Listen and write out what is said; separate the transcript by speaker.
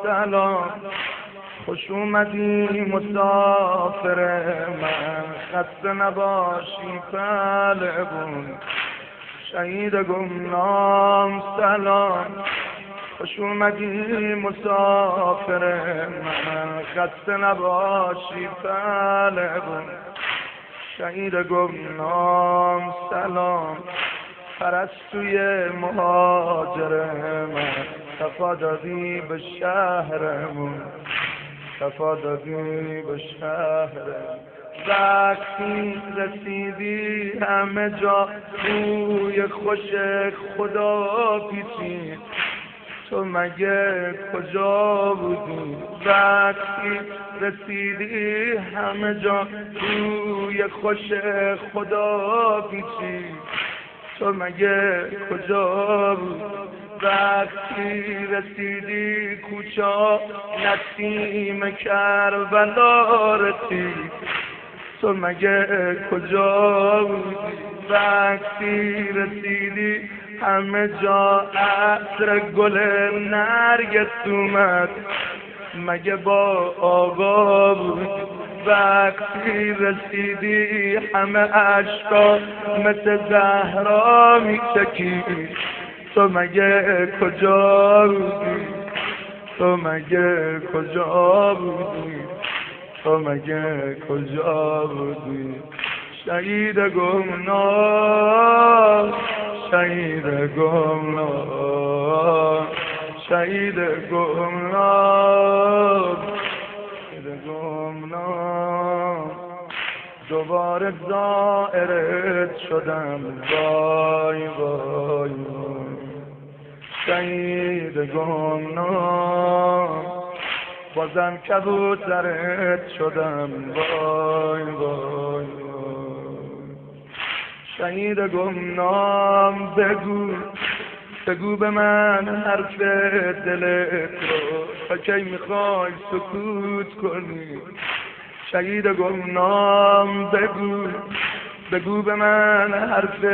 Speaker 1: سلام. خوش اومدی مسافر من، خسته نباشی پهلوون. شهید گمنام سلام. خوش اومدی مسافر من، خسته نباشی پهلوون. شهید گمنام سلام. پرستوی مهاجر من، صفا دادی به شهرمون، صفا دادی به شهرمون. وقتی رسیدی همه جا بوی خوش خدا پیچید، تو مگه کجا بودی؟ وقتی رسیدی همه جا بوی خوش خدا پیچید، تو مگه کجا بود؟ وقتی رسیدی کوچا نسیم کربلا رسید، تو مگه کجا بودی؟ وقتی رسیدی همه جا عطر گل نرگس اومد، مگه با آقا بود؟ وقتی رسیدی همه عشقا مثل زهرا میچکید، تو مگه کجا بودی؟ تو مگه کجا بودی؟ تو مگه کجا بودی؟ شهید گمنام، شهید گمنام، شهید گمنام، شهید گمنام. دوباره زائرت شدم، وای وای وای. شهید گمنام، بازم کبوترت شدم، وای وای وای. شهید گمنام بگو به من حرف دلت رو، تا کی میخوای سکوت کنی؟ شهید گمنام بگو به من حرف